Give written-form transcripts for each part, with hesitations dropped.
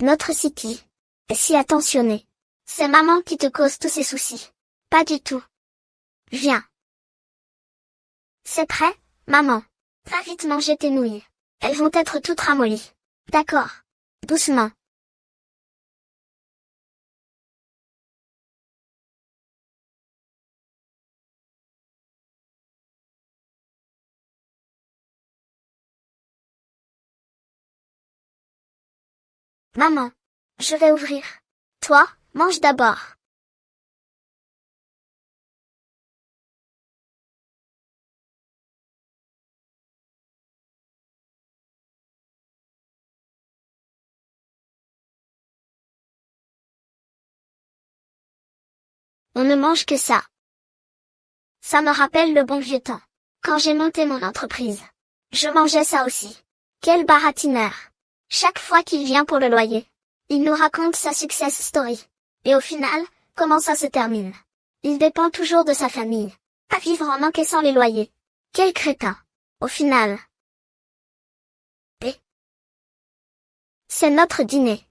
Notre City est si attentionnée. C'est maman qui te cause tous ces soucis. Pas du tout. Viens. C'est prêt, maman. Va vite manger tes nouilles. Elles vont être toutes ramollies. D'accord. Doucement. Maman. Je vais ouvrir. Toi, mange d'abord. On ne mange que ça. Ça me rappelle le bon vieux temps. Quand j'ai monté mon entreprise. Je mangeais ça aussi. Quel baratineur. Chaque fois qu'il vient pour le loyer. Il nous raconte sa success story. Et au final, comment ça se termine? Il dépend toujours de sa famille. À vivre en encaissant les loyers. Quel crétin. Au final. Et c'est notre dîner.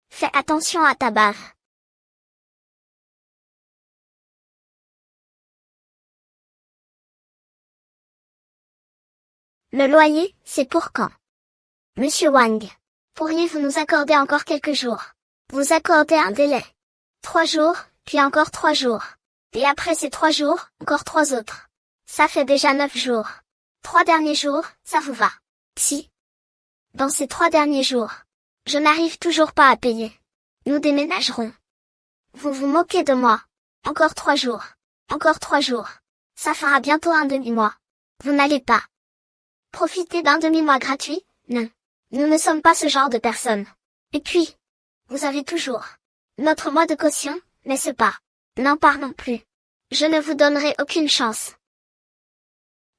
Fais attention à ta barre. Le loyer, c'est pour quand? Monsieur Wang. Pourriez-vous nous accorder encore quelques jours? Vous accordez un délai. 3 jours, puis encore 3 jours. Et après ces 3 jours, encore 3 autres. Ça fait déjà 9 jours. 3 derniers jours, ça vous va? Si. Dans ces 3 derniers jours, je n'arrive toujours pas à payer. Nous déménagerons. Vous vous moquez de moi. Encore 3 jours. Encore 3 jours. Ça fera bientôt un demi-mois. Vous n'allez pas profiter d'un demi-mois gratuit? Non. Nous ne sommes pas ce genre de personnes. Et puis, vous avez toujours notre mois de caution, n'est-ce pas? N'en parlons plus. Je ne vous donnerai aucune chance.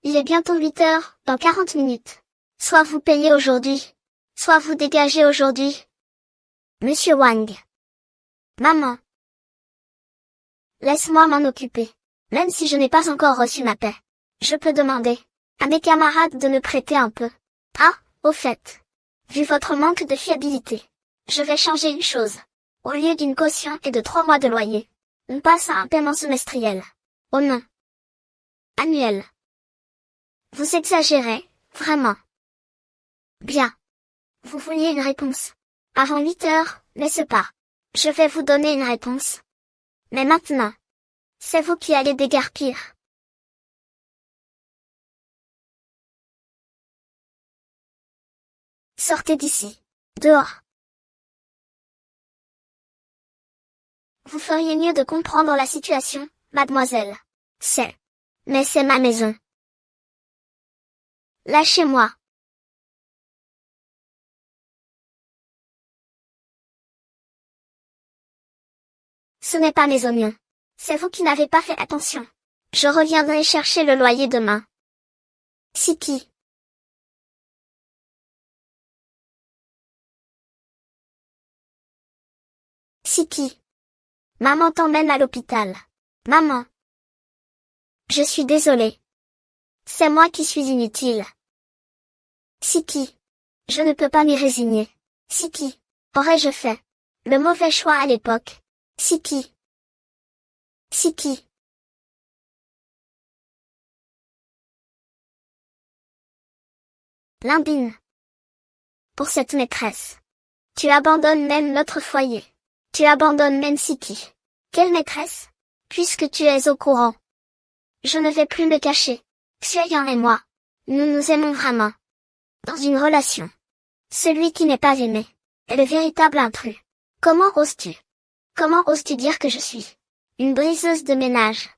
Il est bientôt 8 heures, dans 40 minutes. Soit vous payez aujourd'hui, soit vous dégagez aujourd'hui. Monsieur Wang. Maman. Laisse-moi m'en occuper. Même si je n'ai pas encore reçu ma paie. Je peux demander à mes camarades de me prêter un peu. Ah, au fait. Vu votre manque de fiabilité, je vais changer une chose. Au lieu d'une caution et de 3 mois de loyer, on passe à un paiement semestriel. Oh non. Annuel. Vous exagérez, vraiment. Bien. Vous vouliez une réponse. Avant 8 heures, n'est-ce pas? Je vais vous donner une réponse. Mais maintenant, c'est vous qui allez déguerpir. Sortez d'ici. Dehors. Vous feriez mieux de comprendre la situation, mademoiselle. Mais c'est ma maison. Lâchez-moi. Ce n'est pas mes oignons. C'est vous qui n'avez pas fait attention. Je reviendrai chercher le loyer demain. Siki. Siki. Maman t'emmène à l'hôpital. Maman. Je suis désolée. C'est moi qui suis inutile. Siki. Je ne peux pas m'y résigner. Siki. Aurais-je fait le mauvais choix à l'époque? Siki. Siki. Limbine. Pour cette maîtresse. Tu abandonnes même notre foyer. Tu abandonnes même Siki. Quelle maîtresse? Puisque tu es au courant. Je ne vais plus me cacher. Xiaoyan et moi. Nous nous aimons vraiment. Dans une relation. Celui qui n'est pas aimé est le véritable intrus. Comment oses-tu? Comment oses-tu dire que je suis une briseuse de ménage?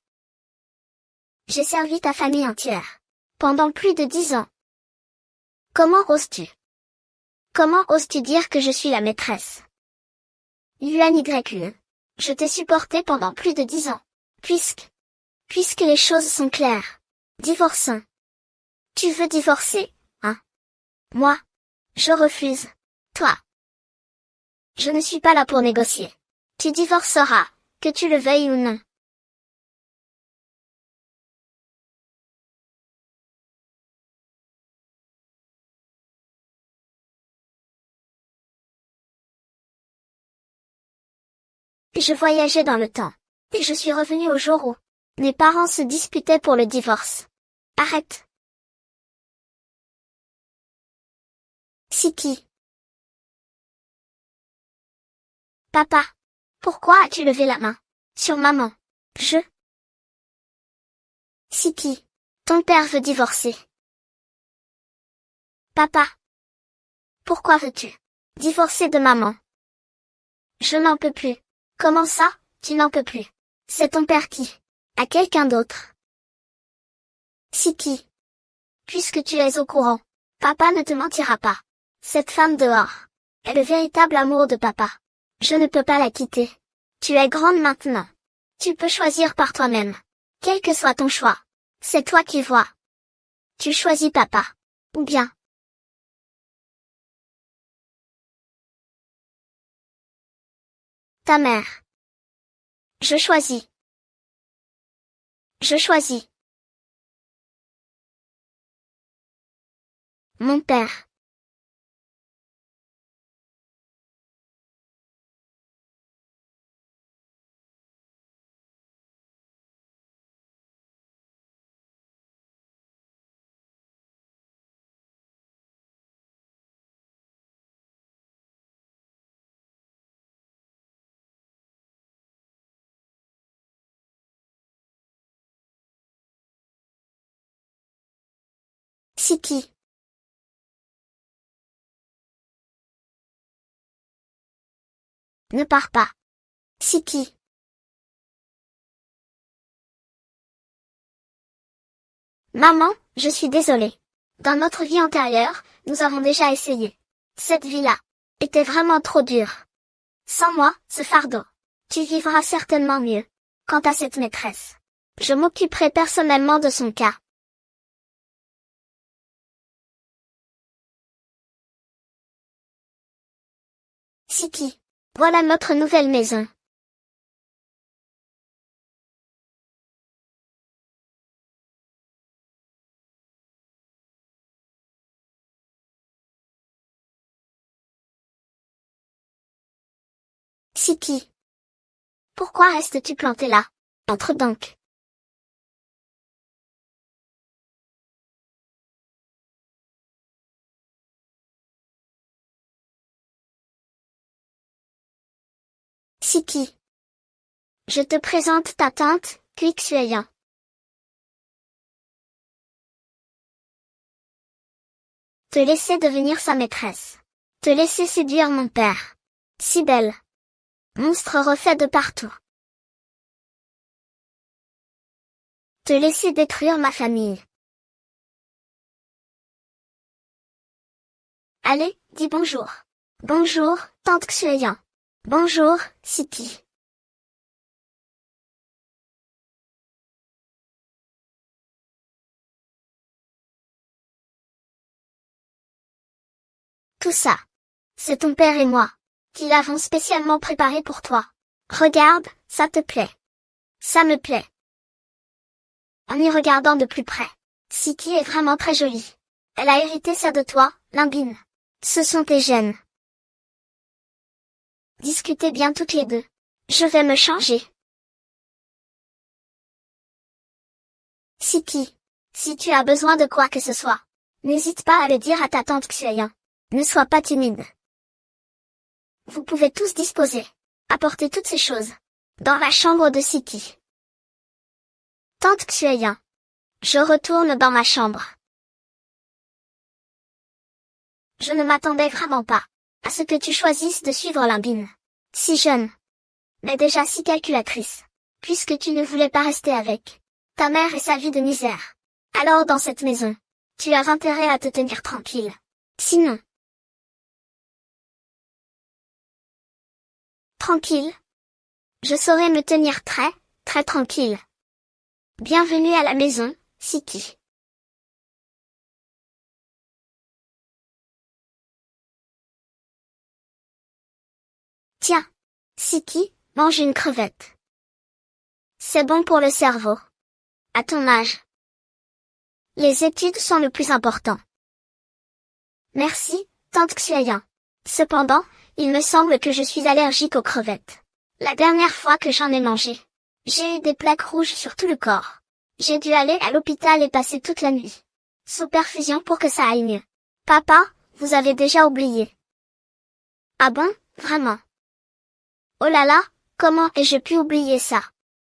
J'ai servi ta famille entière. Pendant plus de 10 ans. Comment oses-tu? Comment oses-tu dire que je suis la maîtresse? Yuan YU. Je t'ai supporté pendant plus de 10 ans. Puisque les choses sont claires. Divorçons. Tu veux divorcer, hein? Moi. Je refuse. Toi. Je ne suis pas là pour négocier. Tu divorceras, que tu le veuilles ou non. Je voyageais dans le temps. Et je suis revenue au jour où mes parents se disputaient pour le divorce. Arrête. Siki. Papa. Pourquoi as-tu levé la main sur maman? Siki. Ton père veut divorcer. Papa. Pourquoi veux-tu divorcer de maman? Je n'en peux plus. Comment ça, tu n'en peux plus? C'est ton père qui a quelqu'un d'autre. Siki. Puisque tu es au courant, papa ne te mentira pas. Cette femme dehors est le véritable amour de papa. Je ne peux pas la quitter. Tu es grande maintenant. Tu peux choisir par toi-même. Quel que soit ton choix. C'est toi qui vois. Tu choisis papa. Ou bien. Ta mère. Je choisis. Je choisis. Mon père. Siki. Ne pars pas. Siki. Maman, je suis désolée. Dans notre vie antérieure, nous avons déjà essayé. Cette vie-là était vraiment trop dure. Sans moi, ce fardeau. Tu vivras certainement mieux. Quant à cette maîtresse, je m'occuperai personnellement de son cas. Siki. Voilà notre nouvelle maison. Siki. Pourquoi restes-tu planté là? Entre donc. Siki. Je te présente ta tante, Quixueyan. Te laisser devenir sa maîtresse. Te laisser séduire mon père. Si belle. Monstre refait de partout. Te laisser détruire ma famille. Allez, dis bonjour. Bonjour, tante Xueyan. Bonjour, Siki. Tout ça. C'est ton père et moi, qui l'avons spécialement préparé pour toi. Regarde, ça te plaît. Ça me plaît. En y regardant de plus près. Siki est vraiment très jolie. Elle a hérité ça de toi, Limbine. Ce sont tes gènes. Discutez bien toutes les deux. Je vais me changer. Siki. Si tu as besoin de quoi que ce soit, n'hésite pas à le dire à ta tante Xueyan. Ne sois pas timide. Vous pouvez tous disposer. Apporter toutes ces choses. Dans la chambre de Siki. Tante Xueyan. Je retourne dans ma chambre. Je ne m'attendais vraiment pas à ce que tu choisisses de suivre Limbine. Si jeune. Mais déjà si calculatrice. Puisque tu ne voulais pas rester avec ta mère et sa vie de misère. Alors dans cette maison, tu as intérêt à te tenir tranquille. Sinon. Tranquille. Je saurais me tenir très, très tranquille. Bienvenue à la maison, Siki. Tiens, Siki, mange une crevette. C'est bon pour le cerveau. À ton âge. Les études sont le plus important. Merci, tante Xueyan. Cependant, il me semble que je suis allergique aux crevettes. La dernière fois que j'en ai mangé, j'ai eu des plaques rouges sur tout le corps. J'ai dû aller à l'hôpital et passer toute la nuit sous perfusion pour que ça aille mieux. Papa, vous avez déjà oublié. Ah bon, vraiment? Oh là là, comment ai-je pu oublier ça?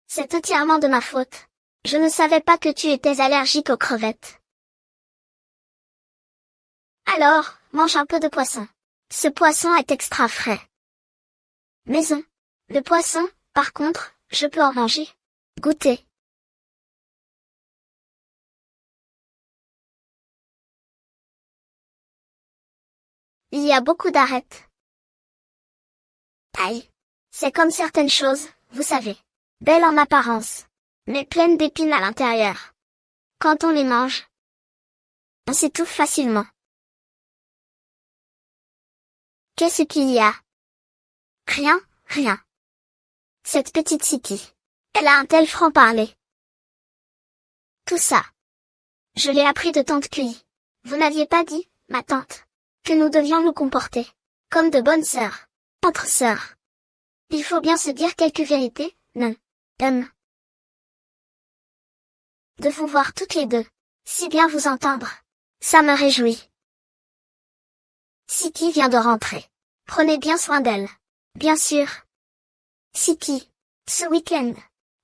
C'est entièrement de ma faute. Je ne savais pas que tu étais allergique aux crevettes. Alors, mange un peu de poisson. Ce poisson est extra frais. Maison. Le poisson, par contre, je peux en manger. Goûter. Il y a beaucoup d'arêtes. Aïe. C'est comme certaines choses, vous savez. Belles en apparence, mais pleines d'épines à l'intérieur. Quand on les mange, on s'étouffe facilement. Qu'est-ce qu'il y a? Rien, rien. Cette petite Siki. Elle a un tel franc-parler. Tout ça. Je l'ai appris de tante Cuy. Vous n'aviez pas dit, ma tante, que nous devions nous comporter comme de bonnes sœurs, entre sœurs. Il faut bien se dire quelques vérités, non? De vous voir toutes les deux, si bien vous entendre. Ça me réjouit. Siki vient de rentrer. Prenez bien soin d'elle. Bien sûr. Siki, ce week-end,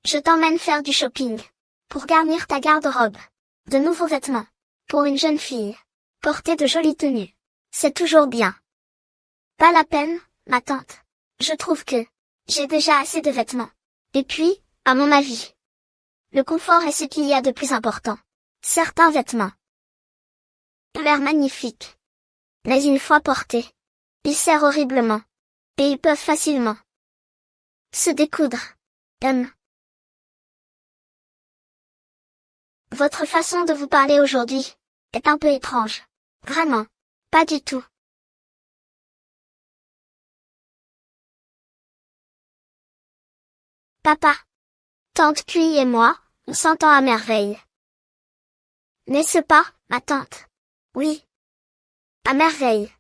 je t'emmène faire du shopping. Pour garnir ta garde-robe. De nouveaux vêtements. Pour une jeune fille. Porter de jolies tenues. C'est toujours bien. Pas la peine, ma tante. Je trouve que j'ai déjà assez de vêtements. Et puis, à mon avis, le confort est ce qu'il y a de plus important. Certains vêtements ont l'air magnifiques. Mais une fois portés, ils serrent horriblement. Et ils peuvent facilement se découdre. Votre façon de vous parler aujourd'hui est un peu étrange. Vraiment. Pas du tout. Papa, tante Cuy et moi, on s'entend à merveille. N'est-ce pas, ma tante? Oui. À merveille.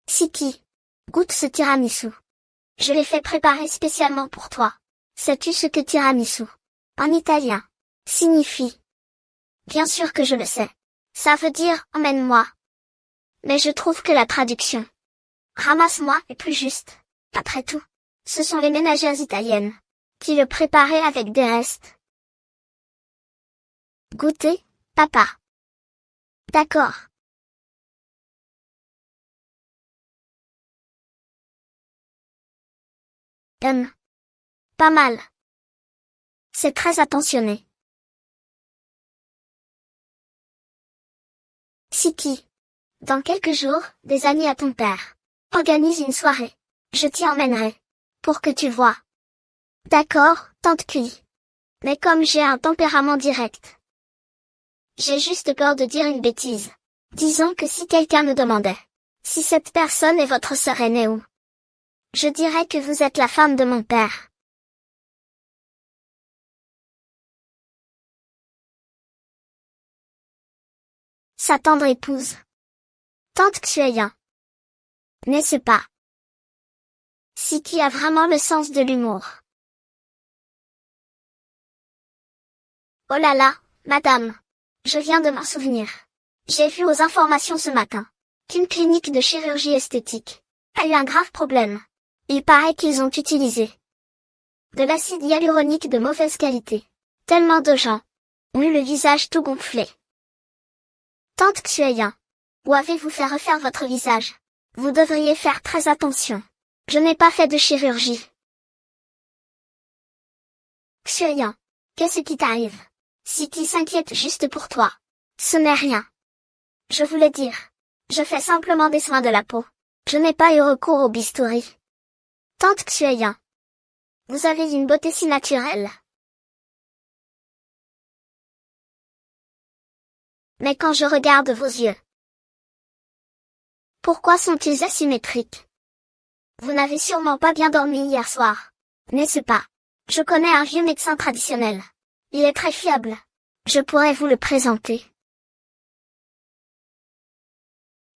Siki, goûte ce tiramisu. Je l'ai fait préparer spécialement pour toi. Sais-tu ce que tiramisu, en italien, signifie? Bien sûr que je le sais. Ça veut dire « emmène-moi ». Mais je trouve que la traduction « ramasse-moi » est plus juste. Après tout, ce sont les ménagères italiennes qui le préparaient avec des restes. Goûter, papa. D'accord. Pas mal. C'est très attentionné. Siki. Dans quelques jours, des amis à ton père organise une soirée. Je t'y emmènerai. Pour que tu vois. D'accord, tante Cuy. Mais comme j'ai un tempérament direct, j'ai juste peur de dire une bêtise. Disons que si quelqu'un me demandait si cette personne est votre sœur aînée ou, je dirais que vous êtes la femme de mon père. Sa tendre épouse. Tante Xueyan. N'est-ce pas? Siki a vraiment le sens de l'humour. Oh là là, madame. Je viens de m'en souvenir. J'ai vu aux informations ce matin qu'une clinique de chirurgie esthétique a eu un grave problème. Il paraît qu'ils ont utilisé de l'acide hyaluronique de mauvaise qualité. Tellement de gens ont eu le visage tout gonflé. Tante Xueyan, où avez-vous fait refaire votre visage? Vous devriez faire très attention. Je n'ai pas fait de chirurgie. Xueyan, qu'est-ce qui t'arrive? Siki s'inquiète juste pour toi. Ce n'est rien. Je voulais dire. Je fais simplement des soins de la peau. Je n'ai pas eu recours au bistouri. Tante Xueyan, vous avez une beauté si naturelle. Mais quand je regarde vos yeux, pourquoi sont-ils asymétriques? Vous n'avez sûrement pas bien dormi hier soir, n'est-ce pas? Je connais un vieux médecin traditionnel. Il est très fiable. Je pourrais vous le présenter.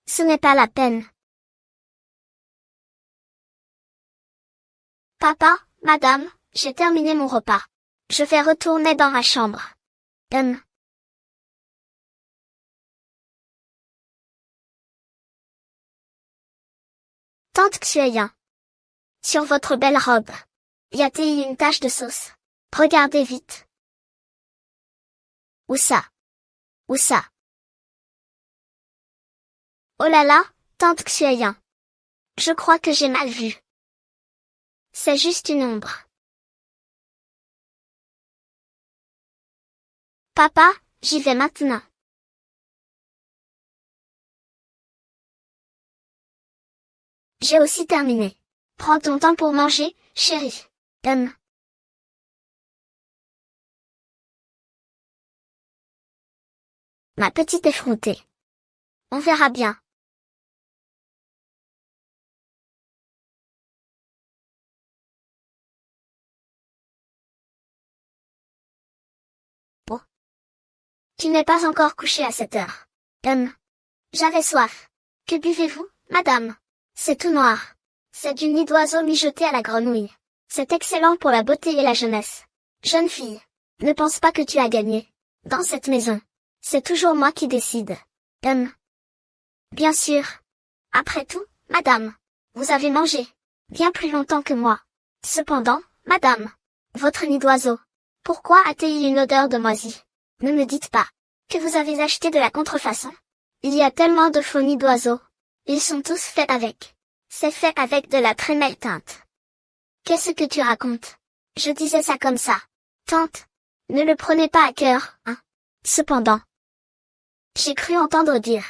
Ce n'est pas la peine. Papa, madame, j'ai terminé mon repas. Je vais retourner dans ma chambre. Tante Xueyin. Sur votre belle robe. Y a-t-il une tache de sauce? Regardez vite. Où ça? Où ça? Oh là là, tante Xueyin. Je crois que j'ai mal vu. C'est juste une ombre. Papa, j'y vais maintenant. J'ai aussi terminé. Prends ton temps pour manger, chérie. Ma petite effrontée. On verra bien. Oh. Tu n'es pas encore couché à cette heure. J'avais soif. Que buvez-vous, madame? C'est tout noir. C'est du nid d'oiseau mijoté à la grenouille. C'est excellent pour la beauté et la jeunesse. Jeune fille, ne pense pas que tu as gagné. Dans cette maison, c'est toujours moi qui décide. Bien sûr. Après tout, madame, vous avez mangé bien plus longtemps que moi. Cependant, madame, votre nid d'oiseau, pourquoi a-t-il une odeur de moisi? Ne me dites pas que vous avez acheté de la contrefaçon. Il y a tellement de faux nids d'oiseaux. Ils sont tous faits avec. C'est fait avec de la très teinte. Qu'est-ce que tu racontes? Je disais ça comme ça. Tante, ne le prenez pas à cœur, hein. Cependant, j'ai cru entendre dire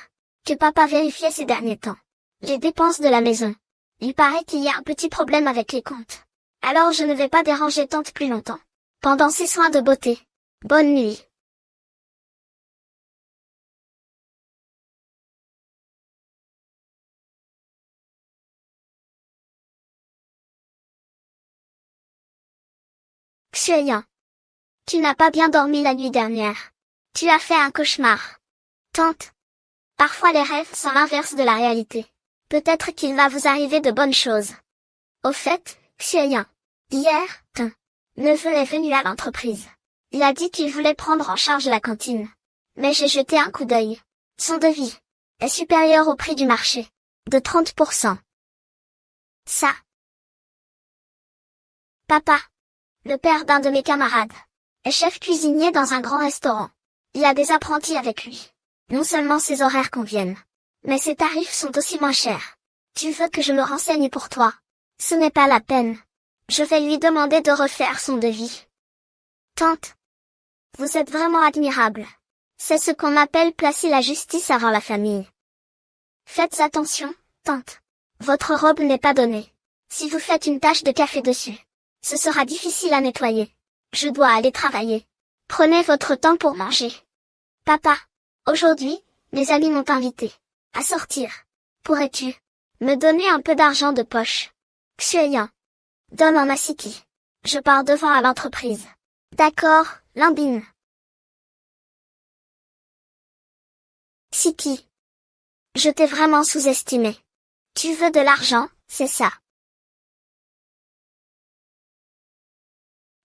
que papa vérifiait ces derniers temps les dépenses de la maison. Il paraît qu'il y a un petit problème avec les comptes. Alors je ne vais pas déranger tante plus longtemps. Pendant ses soins de beauté. Bonne nuit. Xueyin. Tu n'as pas bien dormi la nuit dernière. Tu as fait un cauchemar. Tante. Parfois les rêves sont l'inverse de la réalité. Peut-être qu'il va vous arriver de bonnes choses. Au fait, Xueyin. Hier, ton neveu est venu à l'entreprise. Il a dit qu'il voulait prendre en charge la cantine. Mais j'ai jeté un coup d'œil. Son devis est supérieur au prix du marché. De 30%. Ça. Papa. Le père d'un de mes camarades est chef cuisinier dans un grand restaurant. Il a des apprentis avec lui. Non seulement ses horaires conviennent, mais ses tarifs sont aussi moins chers. Tu veux que je me renseigne pour toi? Ce n'est pas la peine. Je vais lui demander de refaire son devis. Tante. Vous êtes vraiment admirable. C'est ce qu'on appelle placer la justice avant la famille. Faites attention, tante. Votre robe n'est pas donnée. Si vous faites une tache de café dessus, ce sera difficile à nettoyer. Je dois aller travailler. Prenez votre temps pour manger. Papa, aujourd'hui, mes amis m'ont invité à sortir. Pourrais-tu me donner un peu d'argent de poche? Xueyin. Donne en Asiki. Je pars devant à l'entreprise. D'accord, Lambine. Siki. Je t'ai vraiment sous-estimé. Tu veux de l'argent, c'est ça?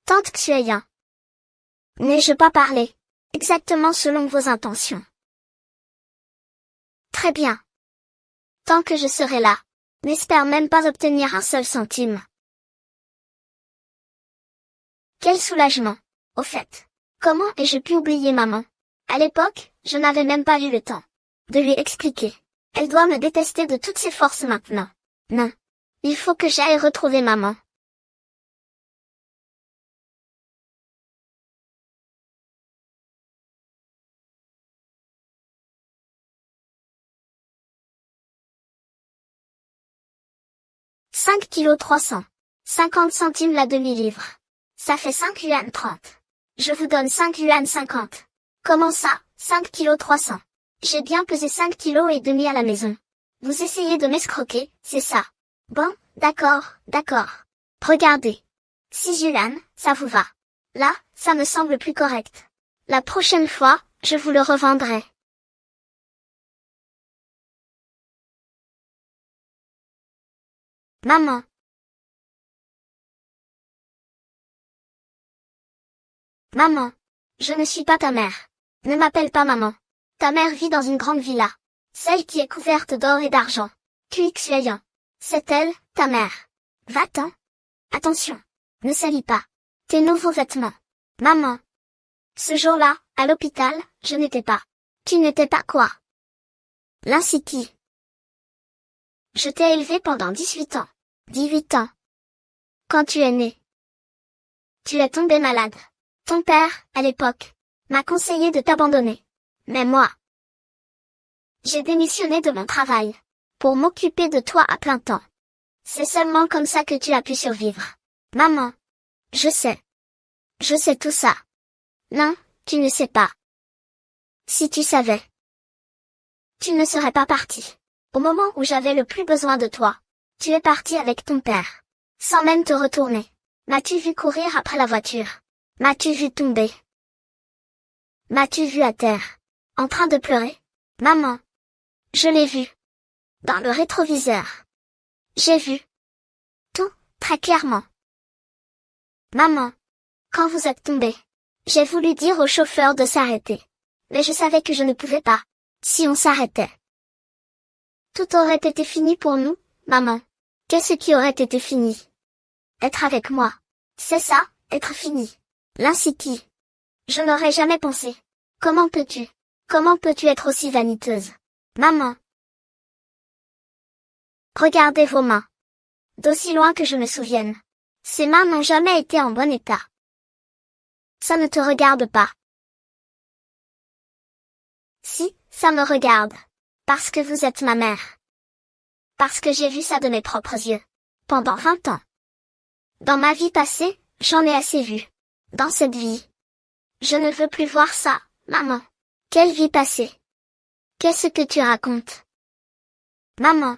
Tante Xueyin. N'ai-je pas parlé exactement selon vos intentions? Très bien. Tant que je serai là, n'espère même pas obtenir un seul centime. Quel soulagement. Au fait, comment ai-je pu oublier maman? À l'époque, je n'avais même pas eu le temps de lui expliquer. Elle doit me détester de toutes ses forces maintenant. Non. Il faut que j'aille retrouver maman. $5 300. 50 centimes la demi-livre. Ça fait 5 yuan 30. Je vous donne 5 yuan 50. Comment ça, 5 kg 300? J'ai bien pesé 5 kilos et demi à la maison. Vous essayez de m'escroquer, c'est ça? Bon, d'accord, d'accord. Regardez. Si Julan, ça vous va. Là, ça me semble plus correct. La prochaine fois, je vous le revendrai. Maman. Maman. Je ne suis pas ta mère. Ne m'appelle pas maman. Ta mère vit dans une grande villa. Celle qui est couverte d'or et d'argent. QXYan. C'est elle, ta mère. Va-t'en. Attention. Ne salis pas tes nouveaux vêtements. Maman. Ce jour-là, à l'hôpital, je n'étais pas. Tu n'étais pas quoi? L'Incity. Je t'ai élevé pendant 18 ans. 18 ans. Quand tu es né. Tu es tombé malade. Ton père, à l'époque, m'a conseillé de t'abandonner. Mais moi, j'ai démissionné de mon travail. Pour m'occuper de toi à plein temps. C'est seulement comme ça que tu as pu survivre. Maman. Je sais. Je sais tout ça. Non, tu ne sais pas. Si tu savais. Tu ne serais pas parti. Au moment où j'avais le plus besoin de toi. Tu es parti avec ton père. Sans même te retourner. M'as-tu vu courir après la voiture? M'as-tu vu tomber? M'as-tu vu à terre? En train de pleurer? Maman. Je l'ai vu. Dans le rétroviseur. J'ai vu. Tout, très clairement. Maman. Quand vous êtes tombé. J'ai voulu dire au chauffeur de s'arrêter. Mais je savais que je ne pouvais pas. Si on s'arrêtait. Tout aurait été fini pour nous, maman. Qu'est-ce qui aurait été fini? Être avec moi. C'est ça, être fini. L'Incity. Je n'aurais jamais pensé. Comment peux-tu être aussi vaniteuse? Maman. Regardez vos mains. D'aussi loin que je me souvienne. Ces mains n'ont jamais été en bon état. Ça ne te regarde pas. Si, ça me regarde. Parce que vous êtes ma mère. Parce que j'ai vu ça de mes propres yeux. Pendant 20 ans. Dans ma vie passée, j'en ai assez vu. Dans cette vie. Je ne veux plus voir ça, maman. Quelle vie passée? Qu'est-ce que tu racontes? Maman.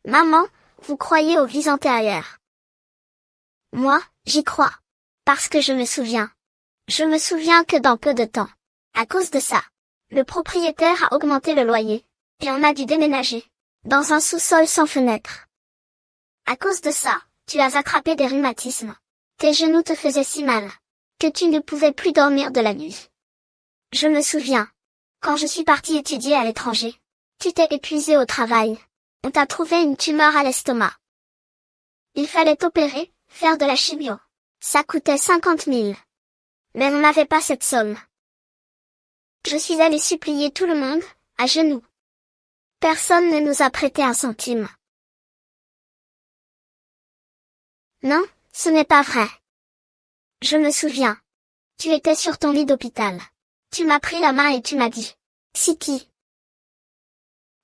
Maman, vous croyez aux vies antérieures. Moi, j'y crois. Parce que je me souviens. Je me souviens que dans peu de temps. À cause de ça. Le propriétaire a augmenté le loyer. Et on a dû déménager. Dans un sous-sol sans fenêtre. À cause de ça, tu as attrapé des rhumatismes. Tes genoux te faisaient si mal. Que tu ne pouvais plus dormir de la nuit. Je me souviens. Quand je suis partie étudier à l'étranger. Tu t'es épuisé au travail. On t'a trouvé une tumeur à l'estomac. Il fallait t'opérer, faire de la chimio. Ça coûtait 50 000. Mais on n'avait pas cette somme. Je suis allée supplier tout le monde, à genoux. Personne ne nous a prêté un centime. Non, ce n'est pas vrai. Je me souviens. Tu étais sur ton lit d'hôpital. Tu m'as pris la main et tu m'as dit. Siki.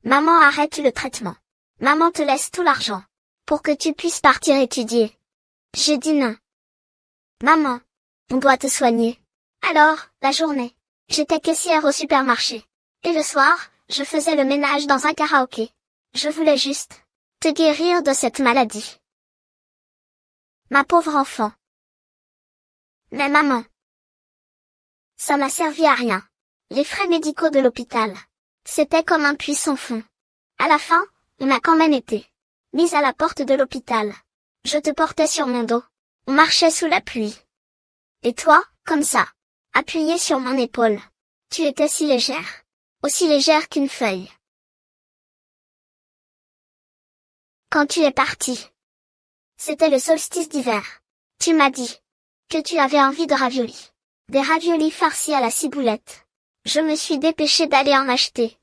Maman arrête le traitement. Maman te laisse tout l'argent. Pour que tu puisses partir étudier. J'ai dit non. Maman. On doit te soigner. Alors, la journée. J'étais caissière au supermarché. Et le soir, je faisais le ménage dans un karaoké. Je voulais juste te guérir de cette maladie. Ma pauvre enfant. Mais maman. Ça n'a servi à rien. Les frais médicaux de l'hôpital. C'était comme un puits sans fond. À la fin, on a quand même été mise à la porte de l'hôpital. Je te portais sur mon dos. On marchait sous la pluie. Et toi, comme ça, appuyé sur mon épaule. Tu étais si légère. Aussi légère qu'une feuille. Quand tu es parti. C'était le solstice d'hiver. Tu m'as dit que tu avais envie de raviolis. Des raviolis farcis à la ciboulette. Je me suis dépêchée d'aller en acheter.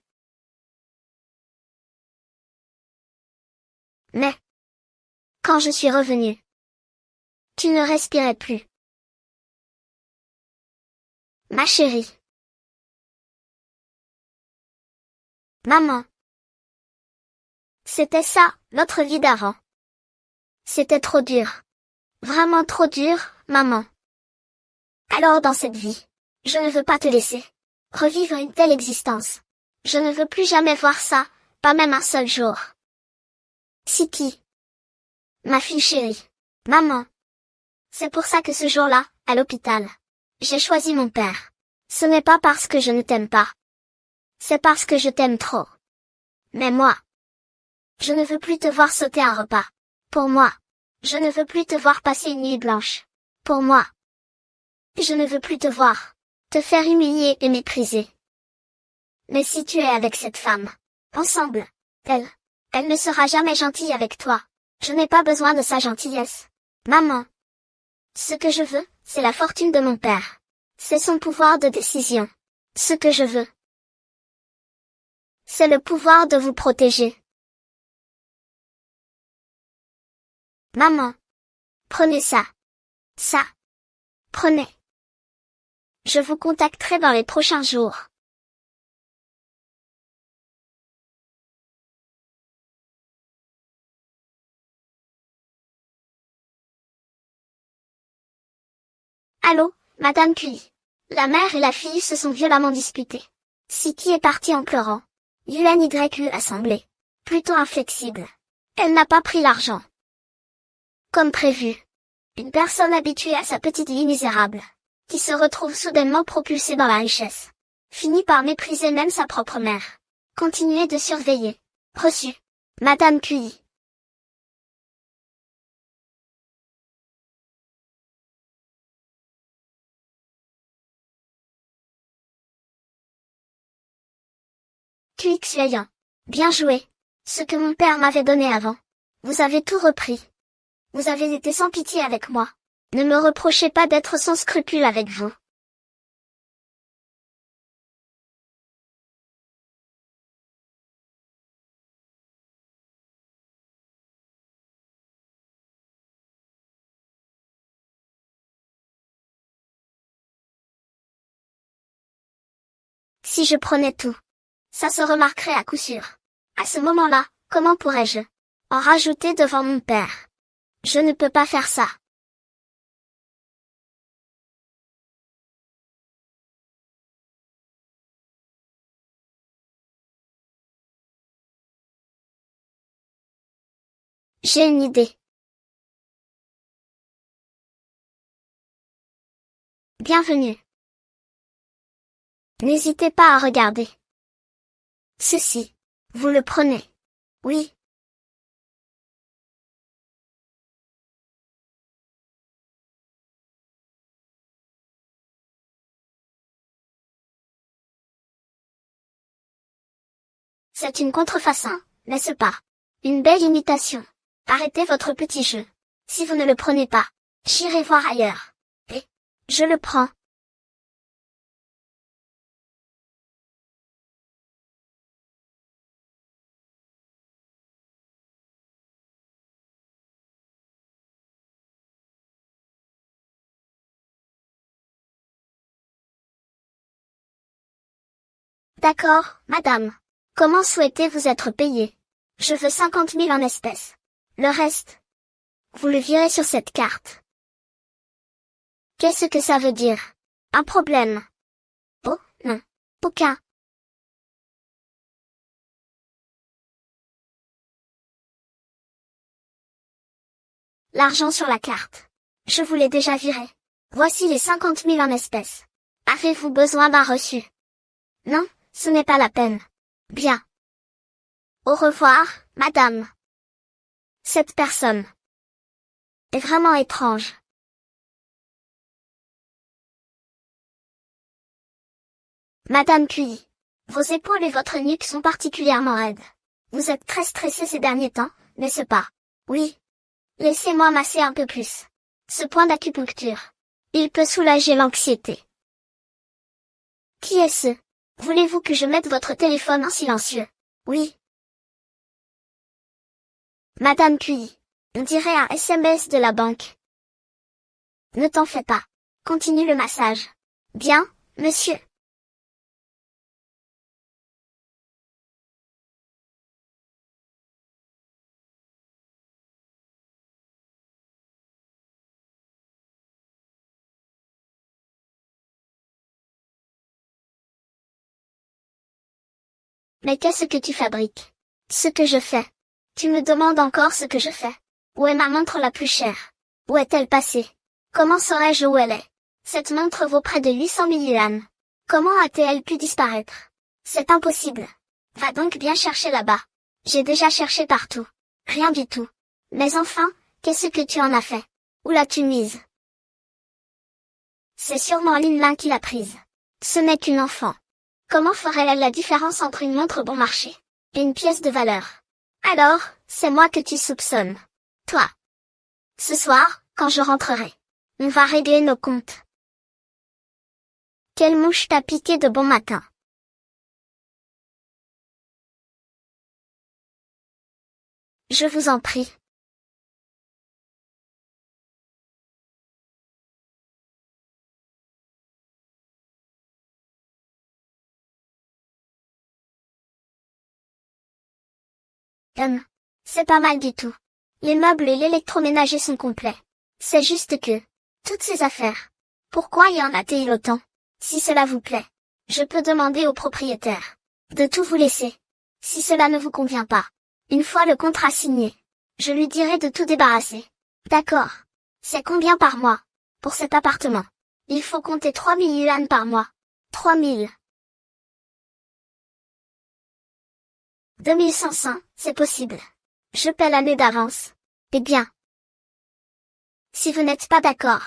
Mais, quand je suis revenue, tu ne respirais plus. Ma chérie. Maman. C'était ça, notre vie d'avant. C'était trop dur. Vraiment trop dur, maman. Alors dans cette vie, je ne veux pas te laisser revivre une telle existence. Je ne veux plus jamais voir ça, pas même un seul jour. Siki. Ma fille chérie. Maman. C'est pour ça que ce jour-là, à l'hôpital, j'ai choisi mon père. Ce n'est pas parce que je ne t'aime pas. C'est parce que je t'aime trop. Mais moi, je ne veux plus te voir sauter un repas. Pour moi, je ne veux plus te voir passer une nuit blanche. Pour moi, je ne veux plus te voir te faire humilier et mépriser. Mais si tu es avec cette femme, ensemble, elle ne sera jamais gentille avec toi. Je n'ai pas besoin de sa gentillesse. Maman. Ce que je veux, c'est la fortune de mon père. C'est son pouvoir de décision. Ce que je veux, c'est le pouvoir de vous protéger. Maman. Prenez ça. Ça. Prenez. Je vous contacterai dans les prochains jours. Allô, Madame Cui. La mère et la fille se sont violemment disputées. Siki est partie en pleurant. Yuan YU a semblé plutôt inflexible. Elle n'a pas pris l'argent. Comme prévu. Une personne habituée à sa petite vie misérable, qui se retrouve soudainement propulsée dans la richesse, finit par mépriser même sa propre mère. Continuez de surveiller. Reçu. Madame Cui. QX Bien joué. Ce que mon père m'avait donné avant. Vous avez tout repris. Vous avez été sans pitié avec moi. Ne me reprochez pas d'être sans scrupule avec vous. Si je prenais tout, ça se remarquerait à coup sûr. À ce moment-là, comment pourrais-je en rajouter devant mon père? Je ne peux pas faire ça. J'ai une idée. Bienvenue. N'hésitez pas à regarder. Ceci. Vous le prenez. Oui. C'est une contrefaçon, n'est-ce pas? Une belle imitation. Arrêtez votre petit jeu. Si vous ne le prenez pas, j'irai voir ailleurs. Et je le prends. D'accord, madame. Comment souhaitez-vous être payé? Je veux 50 000 en espèces. Le reste, vous le virez sur cette carte. Qu'est-ce que ça veut dire? Un problème? Oh, non. Aucun. L'argent sur la carte. Je vous l'ai déjà viré. Voici les 50 000 en espèces. Avez-vous besoin d'un reçu? Non, ce n'est pas la peine. Bien. Au revoir, madame. Cette personne est vraiment étrange. Madame Cui. Vos épaules et votre nuque sont particulièrement raides. Vous êtes très stressée ces derniers temps, n'est-ce pas? Oui. Laissez-moi masser un peu plus. Ce point d'acupuncture. Il peut soulager l'anxiété. Qui est-ce? Voulez-vous que je mette votre téléphone en silencieux? Oui. Madame Cui. On dirait un SMS de la banque. Ne t'en fais pas. Continue le massage. Bien, monsieur. Mais qu'est-ce que tu fabriques? Ce que je fais. Tu me demandes encore ce que je fais. Où est ma montre la plus chère? Où est-elle passée? Comment saurais-je où elle est? Cette montre vaut près de 800 000 yuans. Comment a-t-elle pu disparaître? C'est impossible. Va donc bien chercher là-bas. J'ai déjà cherché partout. Rien du tout. Mais enfin, qu'est-ce que tu en as fait? Où l'as-tu mise? C'est sûrement Lin Lin qui l'a prise. Ce n'est qu'une enfant. Comment ferait-elle la différence entre une montre bon marché et une pièce de valeur? Alors, c'est moi que tu soupçonnes. Toi. Ce soir, quand je rentrerai, on va régler nos comptes. Quelle mouche t'a piqué de bon matin? Je vous en prie. C'est pas mal du tout. Les meubles et l'électroménager sont complets. C'est juste que, toutes ces affaires. Pourquoi y en a-t-il autant? Si cela vous plaît, je peux demander au propriétaire de tout vous laisser. Si cela ne vous convient pas, une fois le contrat signé, je lui dirai de tout débarrasser. D'accord. C'est combien par mois? Pour cet appartement, il faut compter 3000 yuan par mois. 3000. 2500, c'est possible. Je paie l'année d'avance. Eh bien. Si vous n'êtes pas d'accord,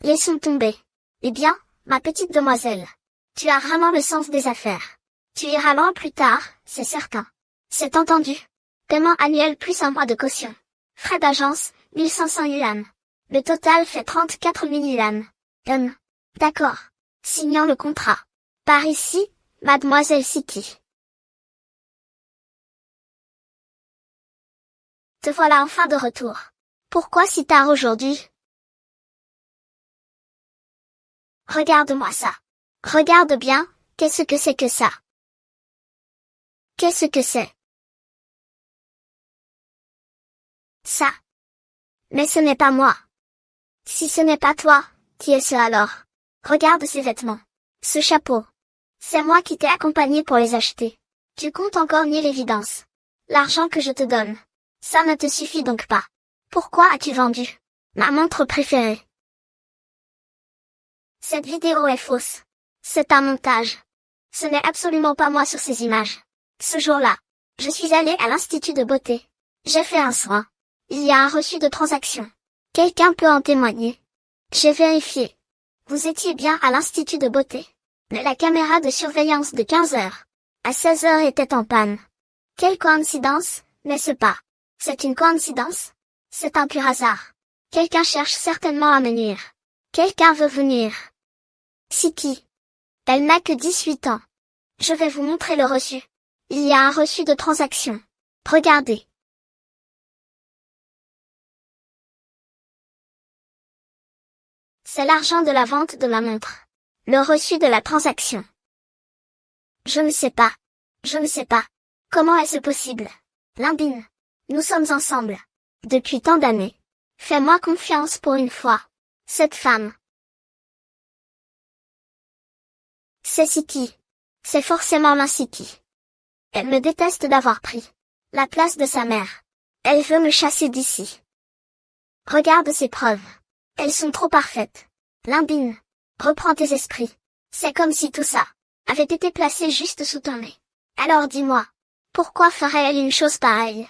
laissons tomber. Eh bien, ma petite demoiselle, tu as vraiment le sens des affaires. Tu iras loin plus tard, c'est certain. C'est entendu. Paiement annuel plus un mois de caution. Frais d'agence, 1500 yuan. Le total fait 34 000 yuan. D'accord. Signons le contrat. Par ici, Mademoiselle City. Te voilà enfin de retour. Pourquoi si tard aujourd'hui? Regarde-moi ça. Regarde bien, qu'est-ce que c'est que ça? Qu'est-ce que c'est? Ça. Mais ce n'est pas moi. Si ce n'est pas toi, qui est-ce alors? Regarde ces vêtements. Ce chapeau. C'est moi qui t'ai accompagné pour les acheter. Tu comptes encore nier l'évidence. L'argent que je te donne. Ça ne te suffit donc pas. Pourquoi as-tu vendu ma montre préférée? Cette vidéo est fausse. C'est un montage. Ce n'est absolument pas moi sur ces images. Ce jour-là, je suis allée à l'institut de beauté. J'ai fait un soin. Il y a un reçu de transaction. Quelqu'un peut en témoigner. J'ai vérifié. Vous étiez bien à l'institut de beauté. Mais la caméra de surveillance de 15 heures à 16 heures était en panne. Quelle coïncidence, n'est-ce pas? C'est une coïncidence? C'est un pur hasard. Quelqu'un cherche certainement à me nuire. Quelqu'un veut venir. Siki. Elle n'a que 18 ans. Je vais vous montrer le reçu. Il y a un reçu de transaction. Regardez. C'est l'argent de la vente de ma montre. Le reçu de la transaction. Je ne sais pas. Je ne sais pas. Comment est-ce possible? Lindine. Nous sommes ensemble. Depuis tant d'années. Fais-moi confiance pour une fois. Cette femme. C'est Siki. C'est forcément ma Siki. Elle me déteste d'avoir pris la place de sa mère. Elle veut me chasser d'ici. Regarde ces preuves. Elles sont trop parfaites. Lindine. Reprends tes esprits. C'est comme si tout ça avait été placé juste sous ton nez. Alors dis-moi. Pourquoi ferait-elle une chose pareille?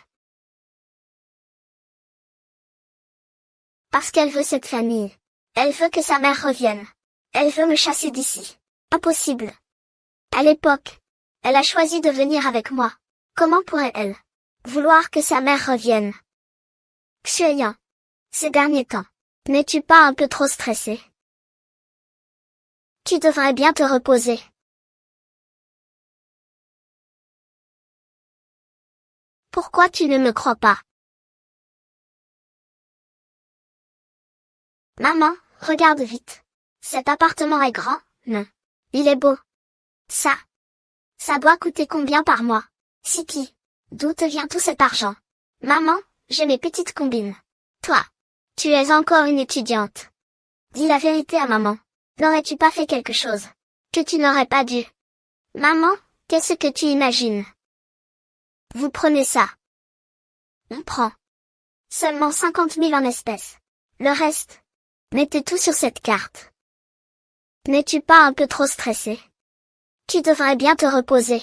Parce qu'elle veut cette famille. Elle veut que sa mère revienne. Elle veut me chasser d'ici. Impossible. À l'époque, elle a choisi de venir avec moi. Comment pourrait-elle vouloir que sa mère revienne? Xueyan. Ces derniers temps, n'es-tu pas un peu trop stressé? Tu devrais bien te reposer. Pourquoi tu ne me crois pas? Maman, regarde vite. Cet appartement est grand, non? Il est beau. Ça doit coûter combien par mois? Siki. D'où te vient tout cet argent? Maman, j'ai mes petites combines. Toi, tu es encore une étudiante. Dis la vérité à maman. N'aurais-tu pas fait quelque chose que tu n'aurais pas dû? Maman, qu'est-ce que tu imagines? Vous prenez ça. On prend seulement 50 000 en espèces. Le reste, Mettez tout sur cette carte. N'es-tu pas un peu trop stressé? Tu devrais bien te reposer.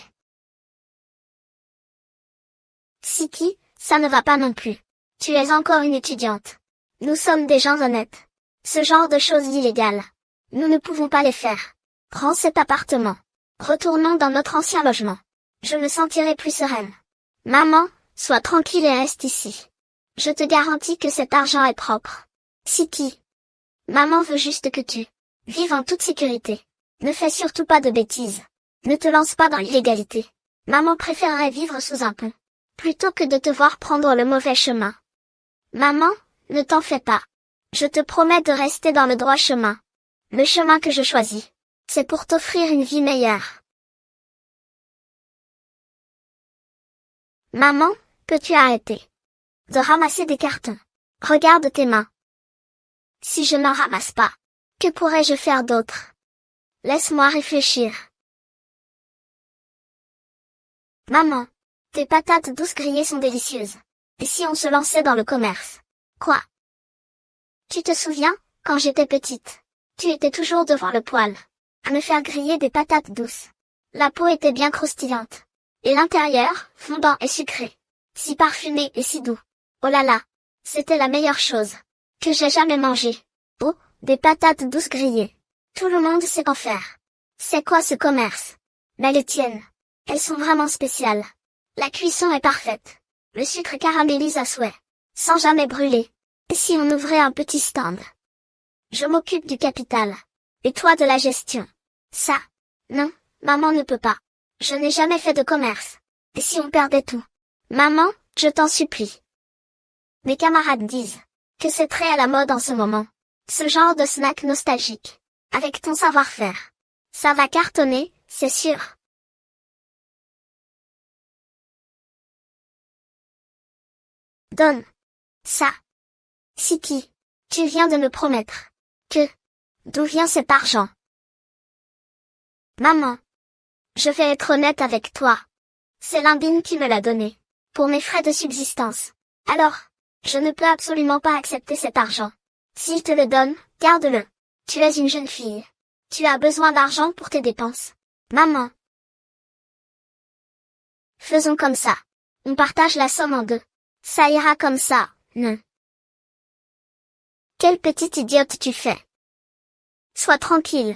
Siki, ça ne va pas non plus. Tu es encore une étudiante. Nous sommes des gens honnêtes. Ce genre de choses illégales, nous ne pouvons pas les faire. Rends cet appartement. Retournons dans notre ancien logement. Je me sentirai plus sereine. Maman, sois tranquille et reste ici. Je te garantis que cet argent est propre. Siki. Maman veut juste que tu vives en toute sécurité. Ne fais surtout pas de bêtises. Ne te lance pas dans l'illégalité. Maman préférerait vivre sous un pont, plutôt que de te voir prendre le mauvais chemin. Maman, ne t'en fais pas. Je te promets de rester dans le droit chemin. Le chemin que je choisis, c'est pour t'offrir une vie meilleure. Maman, peux-tu arrêter de ramasser des cartons? Regarde tes mains. Si je n'en ramasse pas, que pourrais-je faire d'autre? Laisse-moi réfléchir. Maman, tes patates douces grillées sont délicieuses. Et si on se lançait dans le commerce? Quoi? Tu te souviens, quand j'étais petite, tu étais toujours devant le poêle, à me faire griller des patates douces. La peau était bien croustillante. Et l'intérieur, fondant et sucré. Si parfumé et si doux. Oh là là, c'était la meilleure chose que j'ai jamais mangée. Oh, des patates douces grillées. Tout le monde sait en faire. C'est quoi ce commerce? Mais les tiennes, elles sont vraiment spéciales. La cuisson est parfaite. Le sucre caramélise à souhait, sans jamais brûler. Et si on ouvrait un petit stand? Je m'occupe du capital. Et toi de la gestion. Ça, non, maman ne peut pas. Je n'ai jamais fait de commerce. Et si on perdait tout? Maman, je t'en supplie. Mes camarades disent que c'est très à la mode en ce moment. Ce genre de snack nostalgique. Avec ton savoir-faire. Ça va cartonner, c'est sûr. Donne ça. Siki, tu viens de me promettre que... D'où vient cet argent? Maman, je vais être honnête avec toi. C'est Lindine qui me l'a donné, pour mes frais de subsistance. Alors, je ne peux absolument pas accepter cet argent. S'il te le donne, garde-le. Tu es une jeune fille. Tu as besoin d'argent pour tes dépenses. Maman. Faisons comme ça. On partage la somme en deux. Ça ira comme ça, non? Quelle petite idiote tu fais. Sois tranquille.